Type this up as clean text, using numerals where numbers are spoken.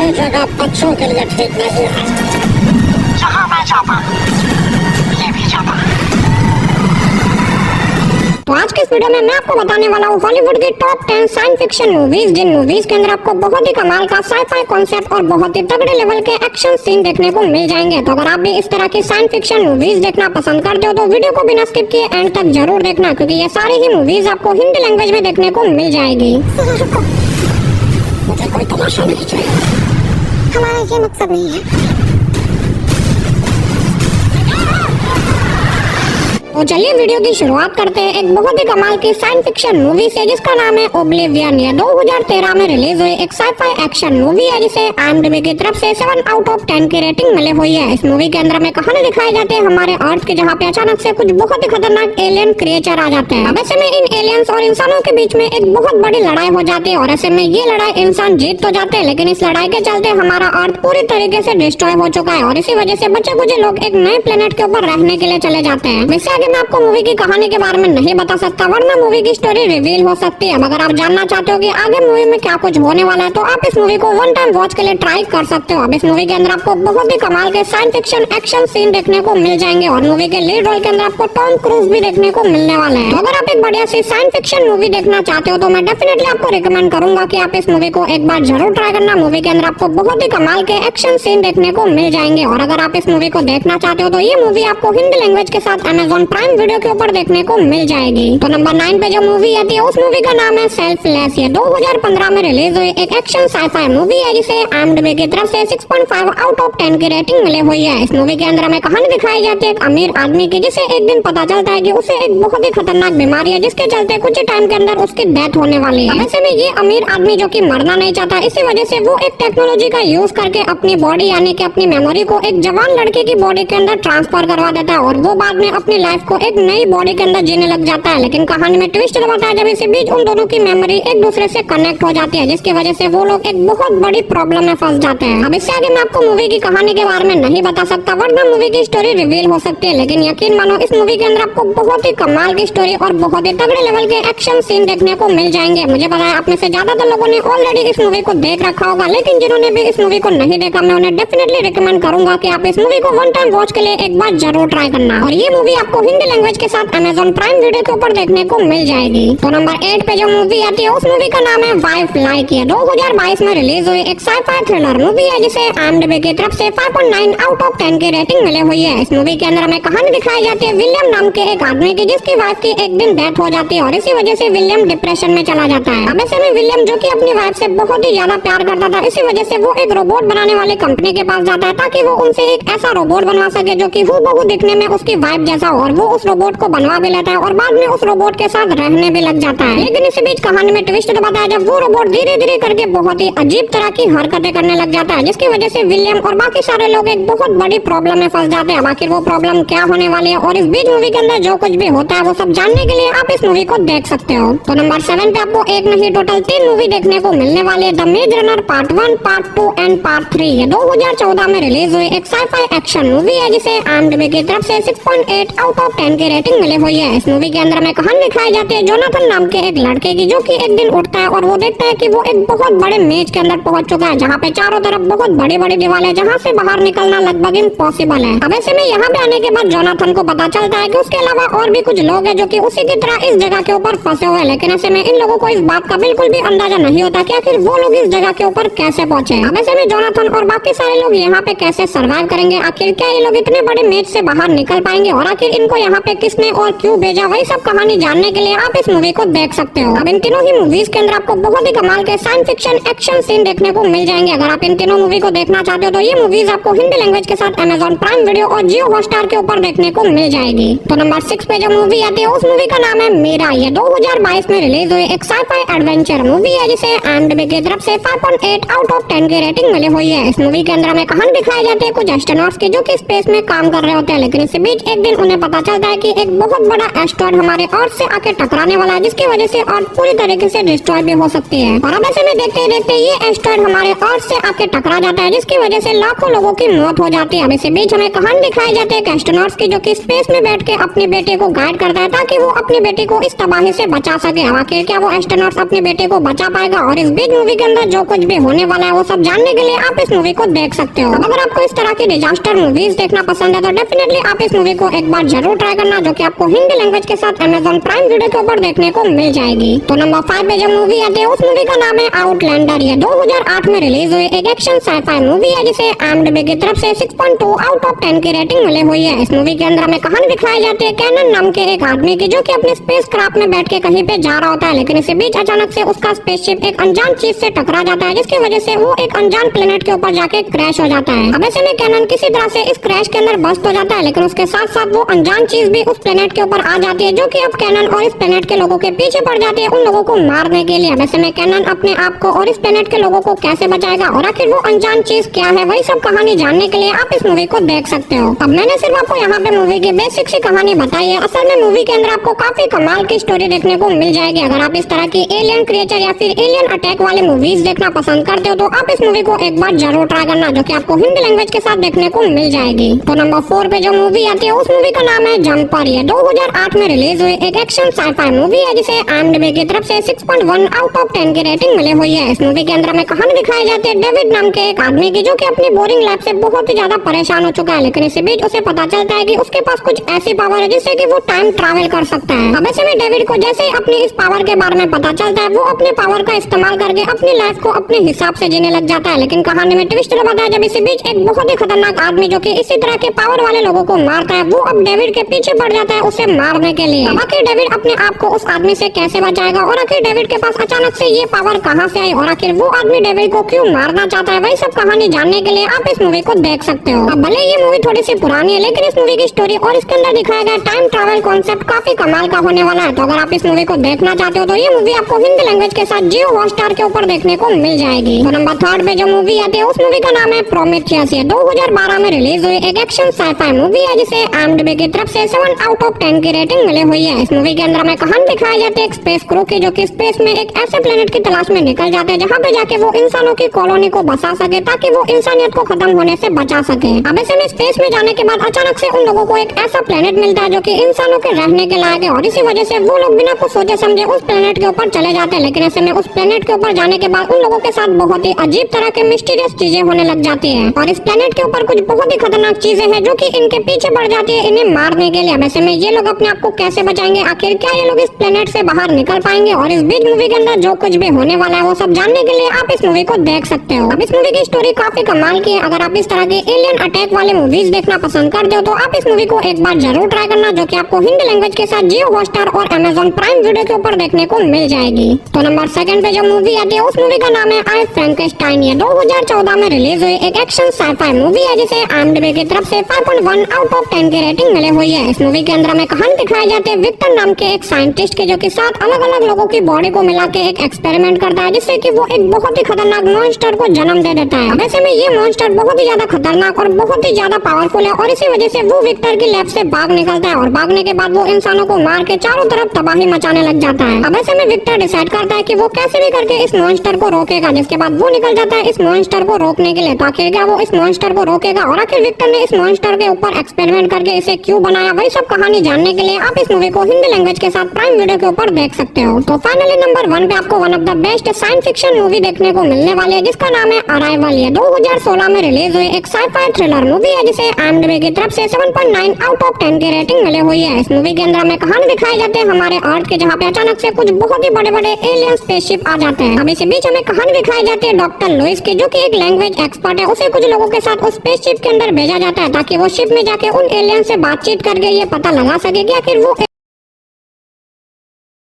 ये जगह बच्चों के लिए ठीक नहीं है। जहाँ मैं जाता ये भी जाता। तो आज के इस वीडियो में मैं आपको बताने वाला हूँ हॉलीवुड की टॉप 10 साइंस फिक्शन मूवीज, जिन मूवीज के अंदर आपको बहुत ही कमाल का साई-फाई कॉन्सेप्ट और बहुत ही तगड़े लेवल के एक्शन सीन देखने को मिल जाएंगे। तो अगर आप भी इस तरह की साइंस फिक्शन मूवीज देखना पसंद करते हो तो वीडियो को बिना स्किप किए एंड तक जरूर देखना, क्योंकि ये सारी ही मूवीज आपको हिंदी लैंग्वेज में देखने को मिल जाएगी। मुझे कोई तमाशा नहीं चाहिए। हमारा ये मकसद नहीं है। तो चलिए वीडियो की शुरुआत करते हैं एक बहुत ही कमाल की साइंस फिक्शन मूवी से, जिसका नाम है ओब्लिवियन। ये 2013 में रिलीज हुई एक साई-फाई एक्शन मूवी है, जिसे IMDb की तरफ से 7 आउट ऑफ 10 की रेटिंग मिली हुई है। इस मूवी के अंदर में कहानी दिखाई जाती है हमारे अर्थ के, जहाँ पे अचानक से कुछ बहुत ही खतरनाक एलियन क्रिएचर आ जाते हैं। अब ऐसे में इन एलियंस और इंसानों के बीच में एक बहुत बड़ी लड़ाई हो जाती है, और ऐसे में ये लड़ाई इंसान जीत तो जाते हैं, लेकिन इस लड़ाई के चलते हमारा अर्थ पूरी तरीके से डिस्ट्रॉय हो चुका है, और इसी वजह से बचे कुछ लोग एक नए प्लेनेट के ऊपर रहने के लिए चले जाते हैं। वैसे आगे मैं आपको मूवी की कहानी के बारे में नहीं बता सकता, वरना मूवी की स्टोरी रिवील हो सकती है। अगर आप जानना चाहते हो कि आगे मूवी में क्या कुछ होने वाला है, तो आप इस मूवी को वन टाइम वॉच के लिए ट्राई कर सकते हो। अब इस मूवी के अंदर आपको बहुत ही कमाल के साइंस फिक्शन एक्शन सीन देखने को मिल जाएंगे, और मूवी के लीड रोल के अंदर आपको टॉम क्रूज भी देखने को मिलने वाला है। तो अगर आप एक बढ़िया सी साइंस फिक्शन मूवी देखना चाहते हो तो मैं डेफिनेटली आपको रिकमेंड करूंगा कि आप इस मूवी को एक बार जरूर ट्राई करना। मूवी के अंदर आपको बहुत ही कमाल के एक्शन सीन देखने को मिल जाएंगे, और अगर आप इस मूवी को देखना चाहते हो तो ये मूवी आपको हिंदी लैंग्वेज के साथ Amazon प्राइम वीडियो के ऊपर देखने को मिल जाएगी। तो नंबर 9 पे जो मूवी आती है उस मूवी का नाम है सेल्फलेस। ये 2015 में रिलीज हुई एक एक्शन साई-फाई मूवी है, जिसे IMDb की तरफ से 6.5 आउट ऑफ 10 की रेटिंग मिली हुई है। इस मूवी के अंदर हमें कहानी दिखाई जाती है एक अमीर आदमी की, जिसे एक दिन पता चलता है कि उसे एक बहुत ही खतरनाक बीमारी है, जिसके चलते कुछ ही टाइम के अंदर उसकी डेथ होने वाली है। ऐसे में ये अमीर आदमी जो कि मरना नहीं चाहता, इसी वजह से वो एक टेक्नोलॉजी का यूज करके अपनी बॉडी यानी कि अपनी मेमोरी को एक जवान लड़के की बॉडी के अंदर ट्रांसफर करवा देता है, और वो बाद में अपनी लाइफ को एक नई बॉडी के अंदर जीने लग जाता है। लेकिन कहानी में ट्विस्ट बताया जब इसी बीच उन दोनों की मेमोरी एक दूसरे से कनेक्ट हो जाती है, जिसकी वजह से वो लोग एक बहुत बड़ी प्रॉब्लम में फंस जाते हैं। अब इससे आगे मैं आपको मूवी की कहानी के बारे में नहीं बता सकता, वरना मूवी की स्टोरी रिवील हो सकती है, लेकिन यकीन मानो इस मूवी के अंदर आपको बहुत ही कमाल की स्टोरी और बहुत ही तगड़े लेवल के एक्शन सीन देखने को मिल जाएंगे। मुझे पता है आप में से ज्यादातर लोगों ने ऑलरेडी इस मूवी को देख रखा होगा, लेकिन जिन्होंने भी इस मूवी को नहीं देखा, मैं उन्हें डेफिनेटली रिकमेंड करूंगा कि आप इस मूवी को वन टाइम वॉच के लिए एक बार जरूर ट्राई करना। और ये मूवी आपको हिंदी लैंग्वेज के साथ Amazon प्राइम वीडियो के ऊपर देखने को मिल जाएगी। तो नंबर 8 पे जो मूवी आती है उस मूवी का नाम है वाइफ लाइक। ये 2022 में रिलीज हुई एक साई-फाई थ्रिलर मूवी है, जिसे IMDb की तरफ से 5.9 आउट ऑफ 10 की रेटिंग मिली हुई है। इस मूवी के अंदर हमें कहानी दिखाई जाती है विलियम नाम के एक आदमी की, जिसकी वाइफ की एक दिन डेथ हो जाती है, और इसी वजह से विलियम डिप्रेशन में चला जाता है। अब ऐसे में विलियम जो कि अपनी वाइफ से बहुत ही ज्यादा प्यार करता था, इसी वजह से वो एक रोबोट बनाने वाली कंपनी के पास जाता है, ताकि वो उनसे एक ऐसा रोबोट बनवा सके जो कि हूबहू दिखने में उसकी वाइफ जैसा हो, और वो उस रोबोट को बनवा भी लेता है और बाद में उस रोबोट के साथ रहने भी लग जाता है। लेकिन इसी बीच कहानी में ट्विस्ट तो बताया जब वो रोबोट धीरे धीरे करके बहुत ही अजीब तरह की हरकतें करने लग जाता है, जिसकी वजह से विलियम और बाकी सारे लोग एक बहुत बड़ी प्रॉब्लम में फंस जाते हैं। आखिर वो प्रॉब्लम क्या होने वाली है और इस बीच मूवी के अंदर जो कुछ भी होता है वो सब जानने के लिए आप इस मूवी को देख सकते हो। तो नंबर 7 पे आपको एक नहीं टोटल 3 मूवी देखने को मिलने वाली है। द मेज runner part 1, part 2 and part 3। ये 2014 में रिलीज हुई एक साई-फाई एक्शन मूवी है, जिसे IMDb की तरफ से 6.8 आउट ऑफ 10 की रेटिंग मिली हुई है। इस मूवी के अंदर में कहानी दिखाई जाती है जोनाथन नाम के एक लड़के की, जो कि एक दिन उठता है और वो देखता है कि वो एक बहुत बड़े मेज के अंदर पहुंच चुका है, जहाँ पे चारों तरफ बहुत बड़ी बड़ी दीवार है, जहाँ से बाहर निकलना लगभग इम्पॉसिबल है। अब ऐसे में यहाँ पे आने के बाद जोनाथन को पता चलता है कि उसके अलावा और भी कुछ लोग हैं जो कि उसी की तरह इस जगह के ऊपर फंसे हुए हैं, लेकिन ऐसे में इन लोगों को इस बात का बिल्कुल भी अंदाजा नहीं होता कि आखिर वो लोग इस जगह के ऊपर कैसे पहुंचे। अब ऐसे में जोनाथन और बाकी सारे लोग यहाँ पे कैसे सर्वाइव करेंगे, आखिर क्या ये लोग इतने बड़े मेज से बाहर निकल पाएंगे, और आखिर इनको यहाँ पे किसने और क्यों भेजा, वही सब कहानी जानने के लिए आप इस मूवी को देख सकते हो। अब इन तीनों ही मूवीज के अंदर आपको बहुत ही कमाल के साइंस फिक्शन एक्शन सीन देखने को मिल जाएंगे। अगर आप इन तीनों मूवी को देखना चाहते हो तो ये मूवीज आपको हिंदी लैंग्वेज के साथ Amazon प्राइम वीडियो और जियो हॉटस्टार के ऊपर देखने को मिल जाएगी। तो नंबर 6 पे जो मूवी आती है उस मूवी का नाम है मीरा। ये 2022 में रिलीज हुई एक साई-फाई एडवेंचर मूवी है, जिसे IMDb की तरफ से 5.8 आउट ऑफ 10 की रेटिंग मिली हुई है। इस मूवी के अंदर हमें कहानी दिखाई जाती है कुछ एस्ट्रोनॉट्स की, जो कि स्पेस में काम कर रहे होते हैं, लेकिन इसी बीच एक दिन उन्हें पता चलता है कि एक बहुत बड़ा एस्टेरॉयड हमारे अर्थ से आके टकराने वाला है, जिसकी वजह से अर्थ पूरी तरीके से डिस्ट्रॉय भी हो सकती है। और अब ऐसे में देखते देखते ये एस्टेरॉयड हमारे अर्थ से आके टकरा जाता है, जिसकी वजह से लाखों लोगों की मौत हो जाती है। अब इसी बीच हमें कहानी दिखाई जाती है एस्ट्रोनॉट्स की, जो कि स्पेस में बैठ के अपनी बेटी को गाइड करता है ताकि वो अपनी बेटी को इस तबाही से बचा सके। आखिर क्या वो एस्ट्रोनॉट्स अपनी बेटी को बचा पाएगा? और इस बीच मूवी के अंदर जो कुछ भी होने वाला है वो सब जानने के लिए आप इस मूवी को देख सकते हो। अगर आपको इस तरह की डिजास्टर मूवीज देखना पसंद है तो डेफिनेटली आप इस मूवी को एक बार जरूर ट्राई करना, जो कि आपको हिंदी लैंग्वेज के साथ Amazon प्राइम वीडियो के ऊपर देखने को मिल जाएगी। तो नंबर 5 पे जो मूवी आती है उस मूवी का नाम है आउटलैंडर। ये 2008 में रिलीज हुई एक एक्शन साइफाई मूवी है, जिसे IMDb की तरफ से 6.2 आउट ऑफ 10 की रेटिंग मिली हुई है। इस मूवी के अंदर हमें कहानी दिखाई जाती है कैनन नाम के एक आदमी की, जो कि अपने स्पेस क्राफ्ट में बैठ के कहीं पे जा रहा होता है, लेकिन इसी बीच अचानक से उसका स्पेसशिप एक अनजान चीज से टकरा जाता है, जिसकी वजह से वो एक अनजान प्लेनेट के ऊपर जाके क्रैश हो जाता है। अब ऐसे में कैनन किसी तरह से इस क्रैश के अंदर बस्ट हो जाता है, लेकिन उसके साथ साथ वो अनजान चीज भी उस प्लेनेट के ऊपर आ जाती है, जो कि अब कैनन और इस प्लेनेट के लोगों के पीछे पड़ जाती है उन लोगों को मारने के लिए। अब ऐसे में कैनन अपने आप को और इस प्लेनेट के लोगों को कैसे बचाएगा और आखिर वो अनजान चीज क्या है, वही सब कहानी जानने के लिए आप इस मूवी को देख सकते हो। अब मैंने सिर्फ आपको यहाँ पे मूवी की बेसिक सी कहानी बताई है। असल में मूवी के अंदर आपको काफी कमाल की स्टोरी देखने को मिल जाएगी। अगर आप इस तरह की एलियन क्रिएचर या फिर एलियन अटैक वाले मूवीज देखना पसंद करते हो तो आप इस मूवी को एक बार जरूर ट्राई करना, जो कि आपको हिंदी लैंग्वेज के साथ देखने को मिल जाएगी। तो नंबर 4 पे जो मूवी आती है उस मूवी का नाम है जंपर। ये 2008 में रिलीज हुई एक एक्शन साइफाई मूवी है, जिसे IMDb की तरफ से 6.1 आउट ऑफ 10 की रेटिंग मिली हुई है। इस मूवी के अंदर हमें कहानी दिखाई जाती है डेविड नाम के एक आदमी की, जो कि अपनी बोरिंग लाइफ से बहुत ही ज्यादा परेशान हो चुका है, लेकिन इसी बीच उसे पता चलता है कि उसके पास कुछ ऐसी पावर है जिससे कि वो टाइम ट्रैवल कर सकता है। अब ऐसे में डेविड को जैसे ही अपनी इस पावर के बारे में पता चलता है, वो अपने पावर का इस्तेमाल करके अपनी लाइफ को अपने हिसाब से जीने लग जाता है। लेकिन कहानी में ट्विस्ट बताया है जब इसी बीच एक बहुत ही खतरनाक आदमी, जो कि इसी तरह के पावर वाले लोगों को मारता है, वो अब डेविड के पीछे पड़ जाता है उसे मारने के लिए। आखिर डेविड अपने आप को उस आदमी से कैसे बचाएगा और आखिर डेविड के पास अचानक से ये पावर कहां से आई और आखिर वो आदमी डेविड को क्यों मारना चाहता है, वही सब कहानी जानने के लिए आप इस मूवी को देख सकते हो। अब भले ये मूवी थोड़ी सी पुरानी है, लेकिन इस मूवी की स्टोरी और इसके अंदर दिखाया गया टाइम ट्रैवल कॉन्सेप्ट काफी कमाल का होने वाला है। तो अगर आप इस मूवी को देखना चाहते हो तो ये मूवी आपको हिंदी लैंग्वेज के साथ जियो हॉटस्टार के ऊपर देखने को मिल जाएगी। तो नंबर 3 पे जो मूवी आती है उस मूवी का नाम है प्रोमेथियस। 2012 में रिलीज हुई एक एक्शन साइफाई मूवी है, जिसे IMDb की तरफ से 7 आउट ऑफ 10 की रेटिंग मिली हुई है। इस मूवी के अंदर हमें कहानी दिखाई जाती है एक स्पेस क्रू की, जो कि स्पेस में एक ऐसे प्लेनेट की तलाश में निकल जाते हैं जहाँ पे जाके वो इंसानों की कॉलोनी को बसा सके, ताकि वो इंसानियत को खत्म होने से बचा सके। अब ऐसे में स्पेस में जाने के बाद अचानक से उन लोगों को एक ऐसा प्लेनेट मिलता है जो कि इंसानों के रहने के लायक है, और इसी वजह से वो लोग बिना कुछ सोचे समझे उस प्लेनेट के ऊपर चले जाते हैं। लेकिन ऐसे में उस प्लेनेट के ऊपर जाने के बाद उन लोगों के साथ बहुत ही अजीब तरह के मिस्टीरियस चीजें होने लग जाती है, और इस प्लेनेट के ऊपर कुछ बहुत ही खतरनाक चीजें हैं जो कि इनके पीछे पड़ जाती है इन्हें मारने के लिए। अब ऐसे में ये लोग अपने आप को कैसे बचाएंगे, आखिर क्या ये लोग इस प्लेनेट से बाहर निकल पाएंगे, और इस बीच मूवी के अंदर जो कुछ भी होने वाला है वो सब जानने के लिए आप इस मूवी को देख सकते हो। अब इस मूवी की स्टोरी काफी कमाल की है। अगर आप इस तरह के एलियन अटैक वाले मूवीज देखना पसंद करते हो तो आप इस मूवी को एक बार जरूर ट्राई करना, जो कि आपको हिंदी लैंग्वेज के साथ जियो हॉटस्टार और Amazon प्राइम वीडियो के ऊपर देखने को मिल जाएगी। तो नंबर 2 पे जो मूवी आती है उस मूवी का नाम है आई फ्रैंकेनस्टाइन। ये 2014 में रिलीज हुई एक एक्शन साइफाई मूवी है, जिसे IMDb की तरफ से 5.1 आउट ऑफ 10 की रेटिंग मिली हुई है। इस मूवी के अंदर हमें कहानी दिखाई जाती है विक्टर नाम के एक साइंटिस्ट के, जो कि 7 अलग अलग लोगों की बॉडी को मिला के एक एक्सपेरिमेंट करता है, जिससे कि वो एक बहुत ही खतरनाक मॉन्स्टर को जन्म दे देता है। वैसे में ये मॉन्स्टर बहुत ही ज्यादा खतरनाक और बहुत ही ज्यादा पावरफुल है, और इसी वजह से वो विक्टर की लैब से भाग निकलता है, और भागने के बाद वो इंसानों को मार के चारों तरफ तबाही मचाने लग जाता है। अब ऐसे में विक्टर डिसाइड करता है कि वो कैसे भी करके इस मॉन्स्टर को रोकेगा, जिसके बाद वो निकल जाता है इस मॉन्स्टर को रोकने के लिए। तो आखिर क्या वो इस मॉन्स्टर को रोकेगा, और आखिर विक्टर ने इस मॉन्स्टर के ऊपर एक्सपेरिमेंट करके इसे क्यों बनाया, वही सब कहानी जानने के लिए आप इस मूवी को हिंदी लैंग्वेज के साथ प्राइम वीडियो के ऊपर देख सकते हो। तो फाइनली नंबर 1 पे आपको one of the best science fiction movie देखने को मिलने वाली है, जिसका नाम है अराइवल। ये 2016 में रिलीज हुई एक साइफाई थ्रिलर मूवी है, जिसे IMDb की तरफ से 7.9 आउट ऑफ 10 की रेटिंग मिली हुई है। इस मूवी के अंदर हमें कहानी दिखाई जाती है हमारे अर्थ के, जहाँ पे अचानक से कुछ बहुत ही बड़े बड़े एलियन स्पेसशिप आ जाते हैं। अब इसी बीच हमें कहानी दिखाई जाती है डॉक्टर लुइस की, जो कि एक लैंग्वेज एक्सपर्ट है। उसे कुछ लोगों के साथ उस स्पेसशिप के अंदर भेजा जाता है ताकि वो शिप में जाके उन एलियन से बातचीत करके ये पता लगा सके कि आखिर वो